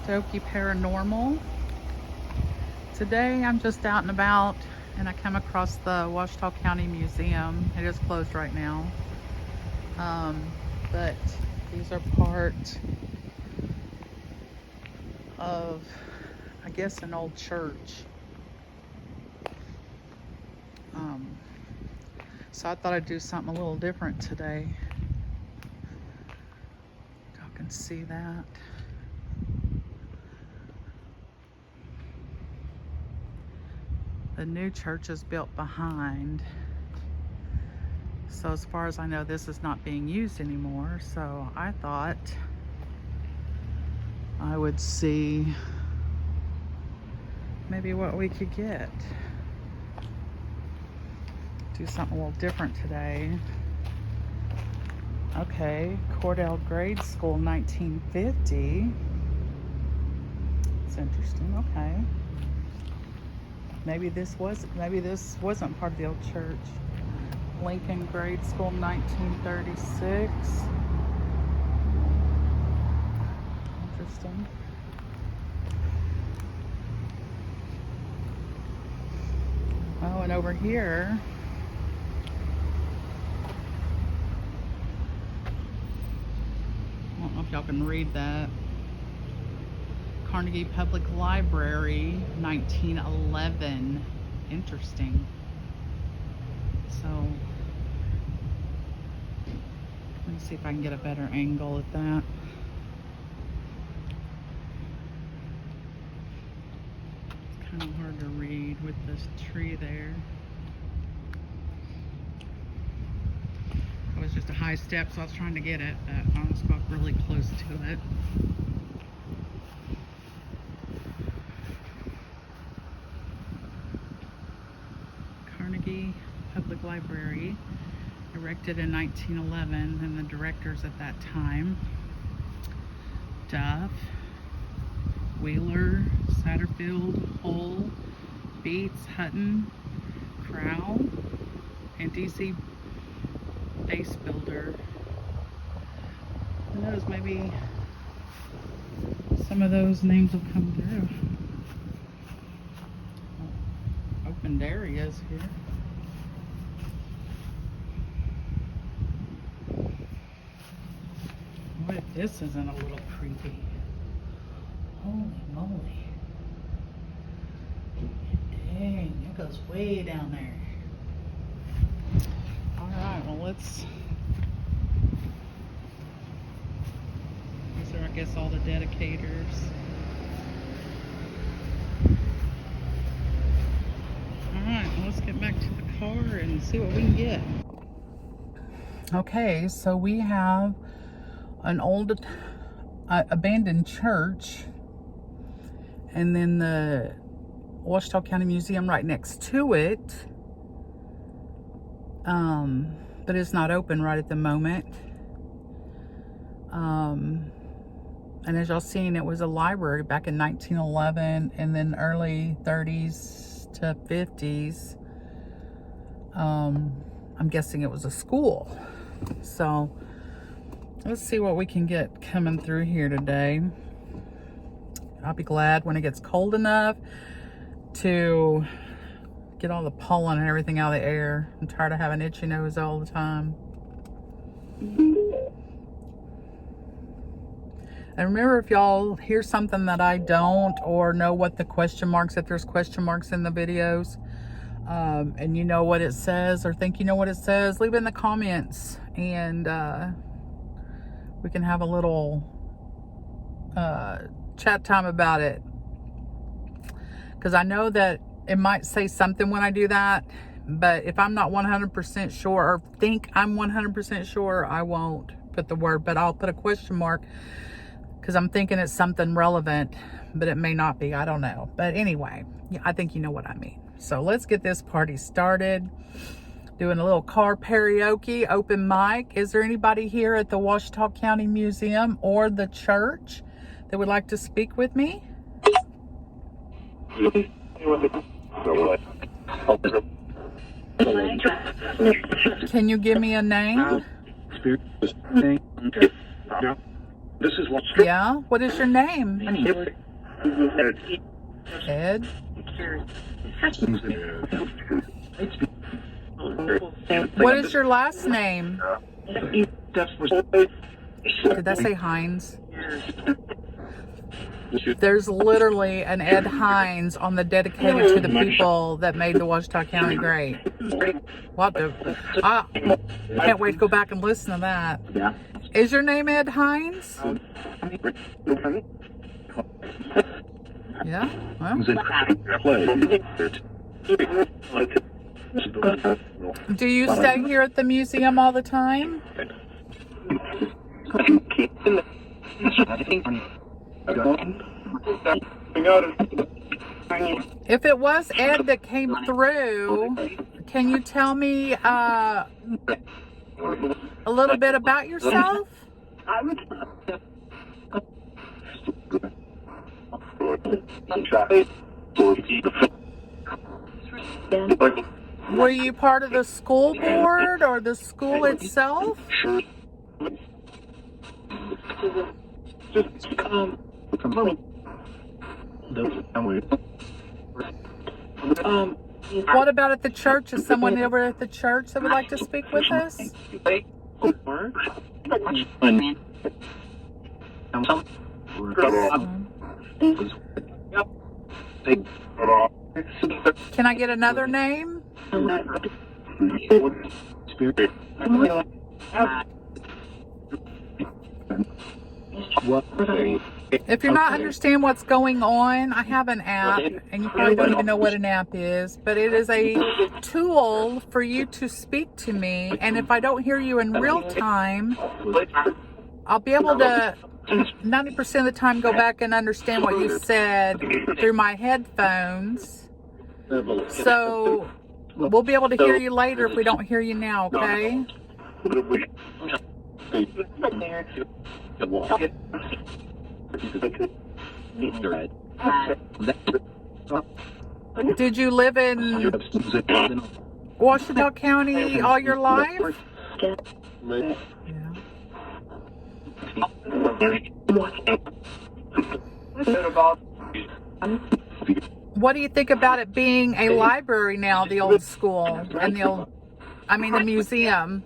Para-Okie Paranormal. Today I'm just out and about and I come across the Ouachita County Museum. It is closed right now. But these are part of, I guess, an old church. So I thought I'd do something a little different today. Y'all can see that. The new church is built behind. So as far as I know, this is not being used anymore. So I thought I would see maybe what we could get. Do something a little different today. Okay, Cordell Grade School, 1950. It's interesting. Okay. Maybe this wasn't part of the old church. Lincoln Grade School, 1936. Interesting. Oh, and over here, I don't know if y'all can read that. Carnegie Public Library, 1911. Interesting. So, let me see if I can get a better angle at that. It's kind of hard to read with this tree there. It was just a high step, so I was trying to get it, but I almost got really close to it. Carnegie Public Library, erected in 1911, and the directors at that time: Duff, Wheeler, Satterfield, Hull, Beats, Hutton, Crow, and DC Base Builder. Who knows, maybe some of those names will come through. Open areas here. What if this isn't a little creepy? Holy moly. Dang, it goes way down there. Alright, well let's... These are, I guess, all the dedicators. Alright, well let's get back to the car and see what we can get. Okay, so we have an old abandoned church, and then the Ouachita County Museum right next to it, but it's not open right at the moment. And as y'all seen, it was a library back in 1911, and then early 30s to 50s. I'm guessing it was a school. So let's see what we can get coming through here today. I'll be glad when it gets cold enough to get all the pollen and everything out of the air. I'm tired of having itchy nose all the time. And remember, if y'all hear something that I don't, or know what the question marks, if there's question marks in the videos, and you know what it says, or think you know what it says, leave it in the comments, and we can have a little chat time about it. Because I know that it might say something when I do that, but if I'm not 100% sure, or think I'm 100% sure, I won't put the word, but I'll put a question mark, because I'm thinking it's something relevant, but it may not be. I don't know. But anyway, yeah, I think you know what I mean. So let's get this party started. Doing a little car karaoke, open mic. Is there anybody here at the Ouachita County Museum or the church that would like to speak with me? Can you give me a name? This is what. Yeah? What is your name? Ed? What is your last name? Did that say Hines? There's literally an Ed Hines on the dedicated to the people that made the Ouachita County great. What the? I can't wait to go back and listen to that. Is your name Ed Hines? Yeah? Well. Do you stay here at the museum all the time? If it was Ed that came through, can you tell me a little bit about yourself? Were you part of the school board or the school itself? What about at the church? Is someone ever at the church that would like to speak with us? Can I get another name? If you're not understanding what's going on, I have an app, and you probably don't even know what an app is, but it is a tool for you to speak to me, and if I don't hear you in real time, I'll be able to 90% of the time go back and understand what you said through my headphones. So we'll be able to hear you later if we don't hear you now, okay? Did you live in Ouachita County all your life? Yeah. What do you think about it being a library now, the old school, and the museum?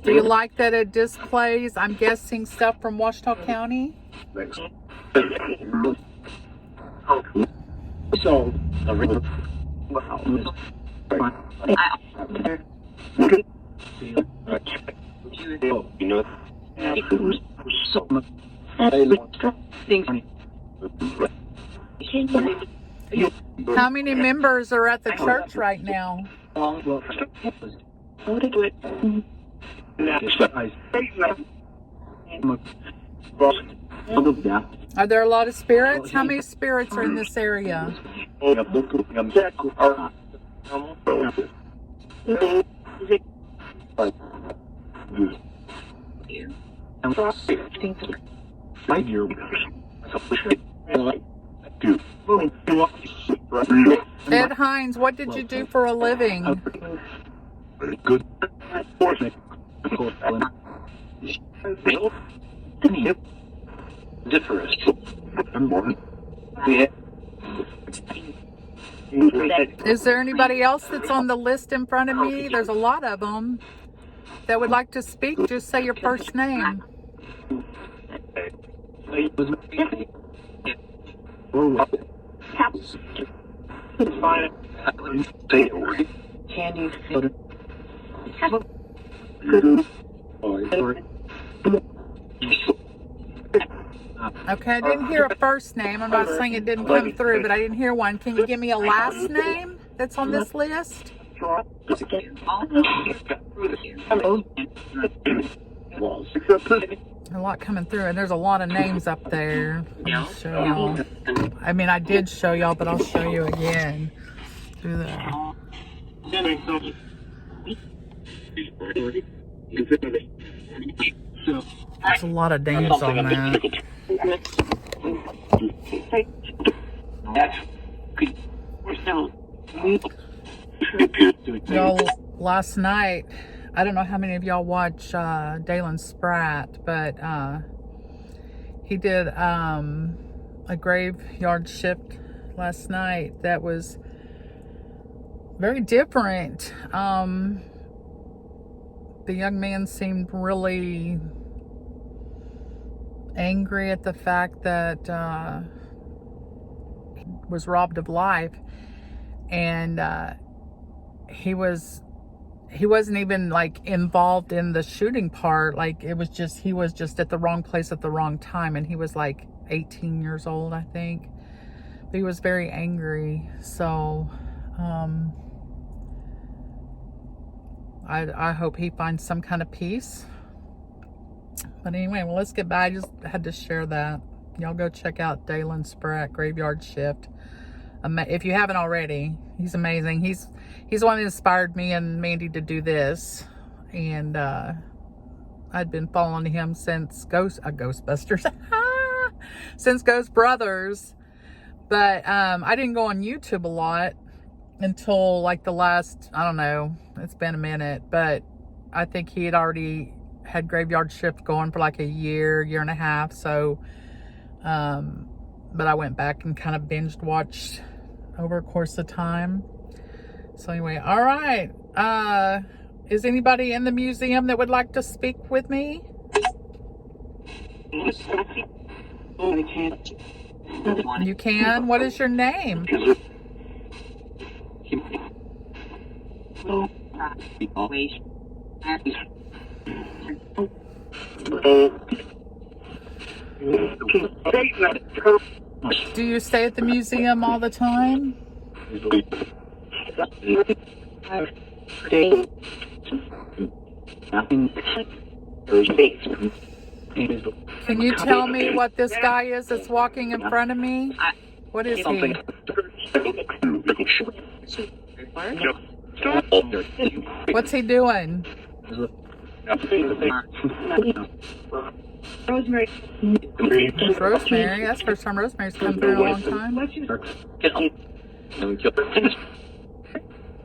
Do you like that it displays, I'm guessing, stuff from Ouachita County? How many members are at the church right now? Are there a lot of spirits? How many spirits are in this area? Ed Hines, what did you do for a living? Good. Is there anybody else that's on the list in front of me? There's a lot of them that would like to speak. Just say your first name. Okay, I didn't hear a first name. I'm not saying it didn't come through, but I didn't hear one. Can you give me a last name that's on this list? A lot coming through, and there's a lot of names up there. I'll show y'all. I mean, I did show y'all, but I'll show you again. Through the... There's a lot of names on that. Y'all, last night I don't know how many of y'all watch Dalen Spratt, but he did a graveyard shift last night that was very different. The young man seemed really angry at the fact that he was robbed of life, and he wasn't even like involved in the shooting part. Like he was just at the wrong place at the wrong time, and he was like 18 years old, I think. But he was very angry. So I hope he finds some kind of peace. But anyway, well, let's get back. I just had to share that. Y'all go check out Dalen Spratt, Graveyard Shift. If you haven't already, he's amazing. He's the one that inspired me and Mandy to do this. And I'd been following him since Ghostbusters. Since Ghost Brothers. But I didn't go on YouTube a lot until like the last, I don't know, it's been a minute. But I think he had already had Graveyard Shift going for like a year and a half. So, but I went back and kind of binged watched over a course of time. So anyway, all right. Is anybody in the museum that would like to speak with me? You can. What is your name? Do you stay at the museum all the time? Can you tell me what this guy is that's walking in front of me? What is he? What's he doing? Rosemary. Rosemary? That's the first time Rosemary's come through in a long time.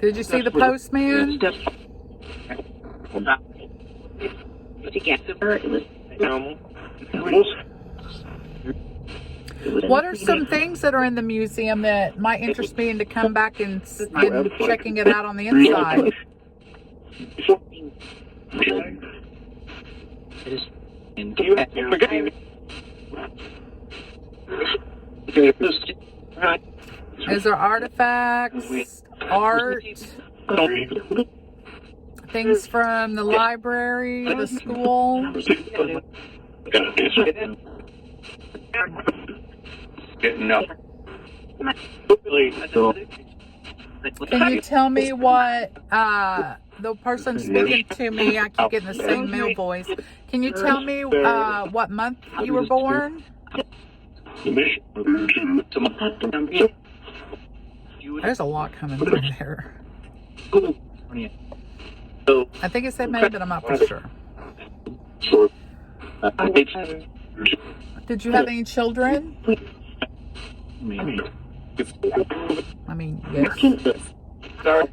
Did you see the postman? What are some things that are in the museum that might interest me in to come back and checking it out on the inside? Is there artifacts, art, things from the library, the school? Can you tell me what the person speaking to me, I keep getting the same male voice. Can you tell me what month you were born? There's a lot coming through there. I think it said May, but I'm not for sure. Did you have any children? I mean, yes.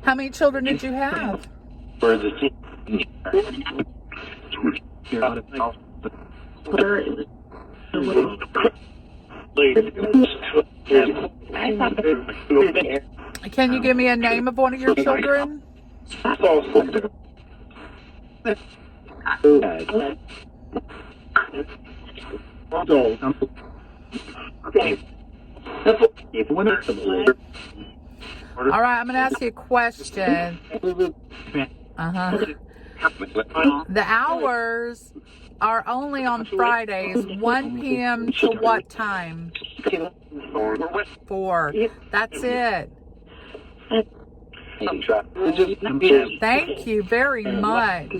How many children did you have? Can you give me a name of one of your children? All right, I'm going to ask you a question. The hours are only on Fridays, 1 p.m. to what time? 4. That's it. Thank you very much.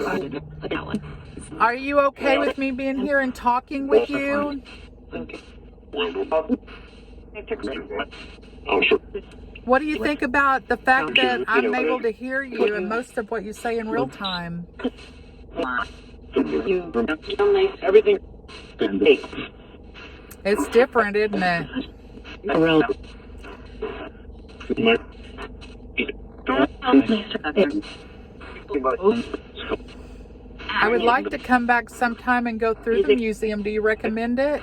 Are you okay with me being here and talking with you? What do you think about the fact that I'm able to hear you and most of what you say in real time? It's different, isn't it? I would like to come back sometime and go through the museum. Do you recommend it?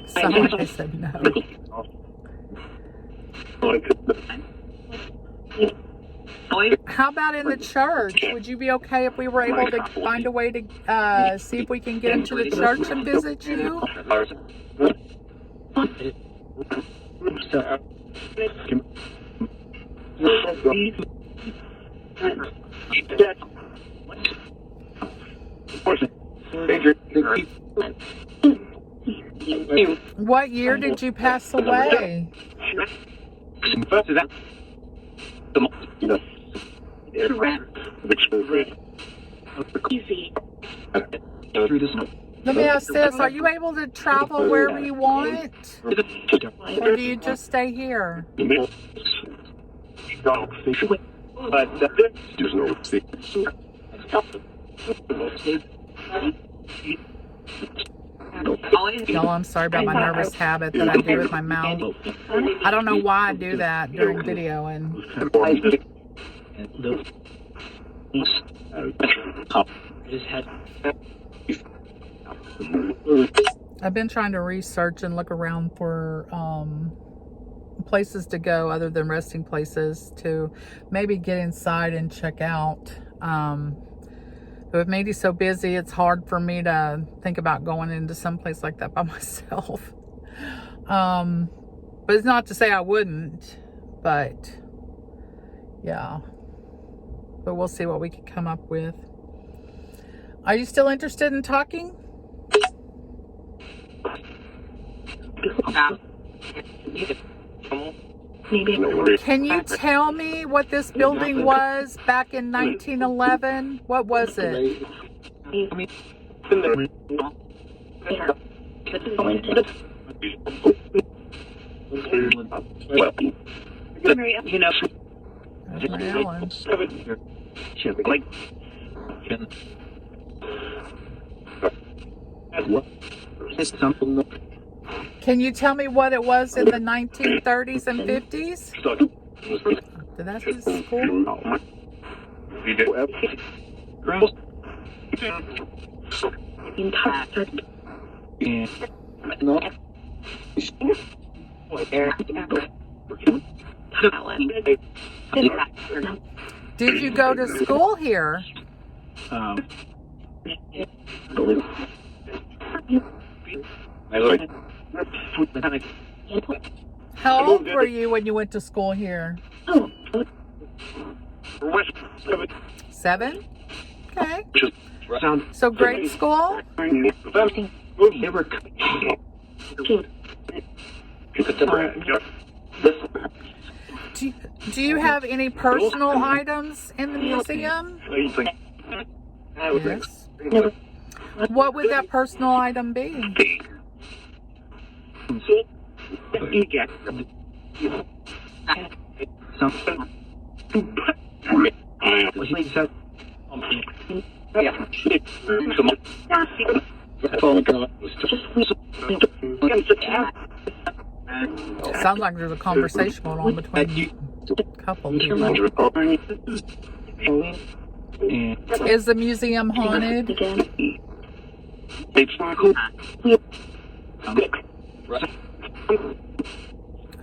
Somebody said no. How about in the church? Would you be okay if we were able to find a way to see if we can get into the church and visit you? What year did you pass away? Let me ask this, are you able to travel wherever you want? Or do you just stay here? Y'all, I'm sorry about my nervous habit that I do with my mouth. I don't know why I do that during videoing. I've been trying to research and look around for places to go other than resting places to maybe get inside and check out. But with Mandy so busy, it's hard for me to think about going into some place like that by myself. But it's not to say I wouldn't, but yeah. But we'll see what we can come up with. Are you still interested in talking? Can you tell me what this building was back in 1911? What was it? Can you tell me what it was in the 1930s and 50s? Did that say school? Did you go to school here? How old were you when you went to school here? 7? Okay. So grade school? Do you have any personal items in the museum? Yes. What would that personal item be? Sounds like there's a conversation going on between a couple people. Is the museum haunted?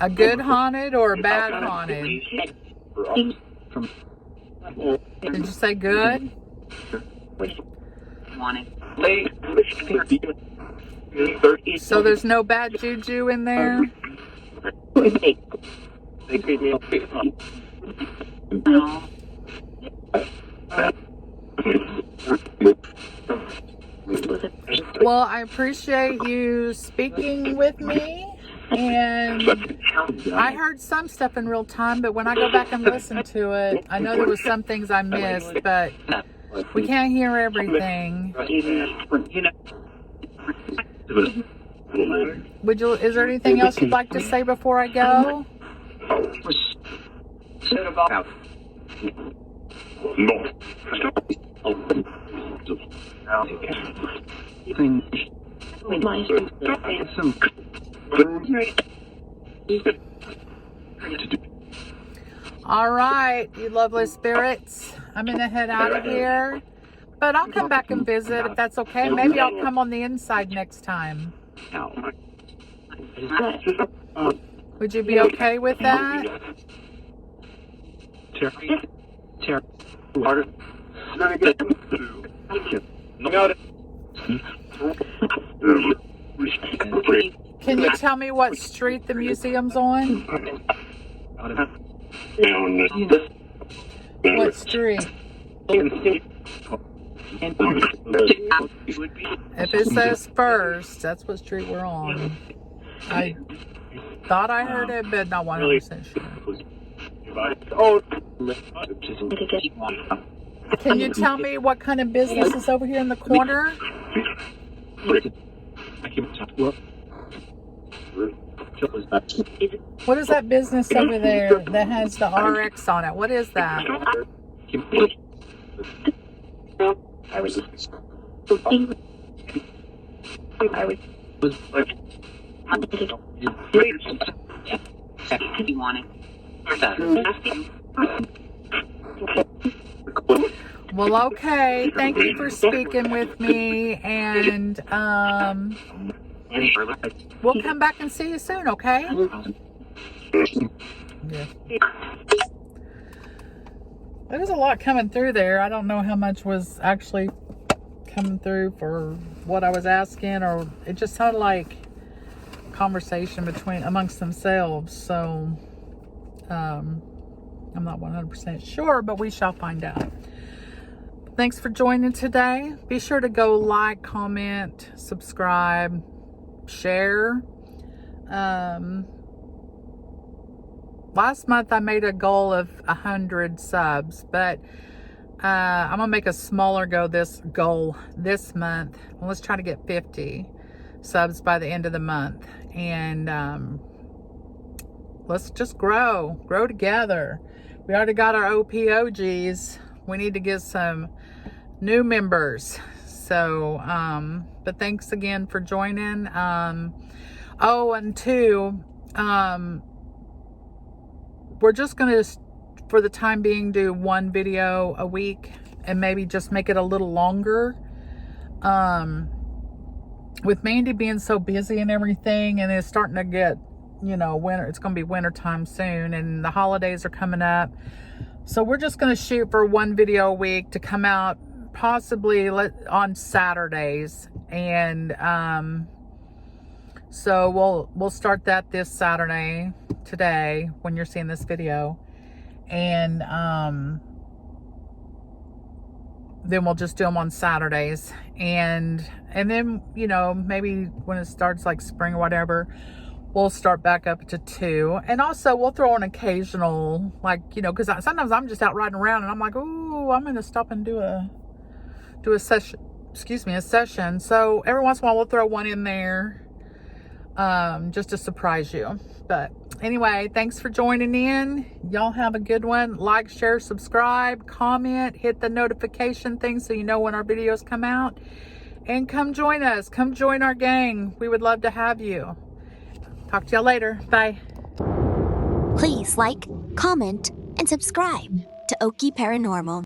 A good haunted or a bad haunted? Did you say good? So there's no bad juju in there? Well, I appreciate you speaking with me, and I heard some stuff in real time, but when I go back and listen to it, I know there was some things I missed, but we can't hear everything. Is there anything else you'd like to say before I go? All right, you lovely spirits. I'm going to head out of here. But I'll come back and visit if that's okay. Maybe I'll come on the inside next time. Would you be okay with that? Can you tell me what street the museum's on? What street? If it says First, that's what street we're on. I thought I heard it, but not 100% sure. Can you tell me what kind of business is over here in the corner? What is that business over there that has the RX on it? What is that? Well, okay. Thank you for speaking with me, and we'll come back and see you soon, okay? Yeah. There was a lot coming through there. I don't know how much was actually coming through for what I was asking, or it just sounded like conversation amongst themselves. So I'm not 100% sure, but we shall find out. Thanks for joining today. Be sure to go like, comment, subscribe, share. Last month I made a goal of 100 subs, but I'm gonna make a smaller goal this month. Well, let's try to get 50 subs by the end of the month, and let's just grow together. We already got our OPOGs. We need to get some new members. So but thanks again for joining. Oh, and two, we're just gonna, for the time being, do one video a week, and maybe just make it a little longer. With Mandy being so busy and everything, and it's starting to get, winter, it's gonna be winter time soon, and the holidays are coming up. So we're just gonna shoot for one video a week to come out possibly on Saturdays, and so we'll start that this Saturday, today, when you're seeing this video, and then we'll just do them on Saturdays, and then maybe when it starts like spring or whatever, we'll start back up to 2, and also we'll throw an occasional, because sometimes I'm just out riding around and I'm like, ooh, I'm gonna stop and do a session. A session. So every once in a while we'll throw one in there, just to surprise you. But anyway, thanks for joining in. Y'all have a good one. Like, share, subscribe, comment, hit the notification thing so you know when our videos come out, and come join us. Come join our gang. We would love to have you. Talk to y'all later. Bye. Please like, comment, and subscribe to Okie Paranormal.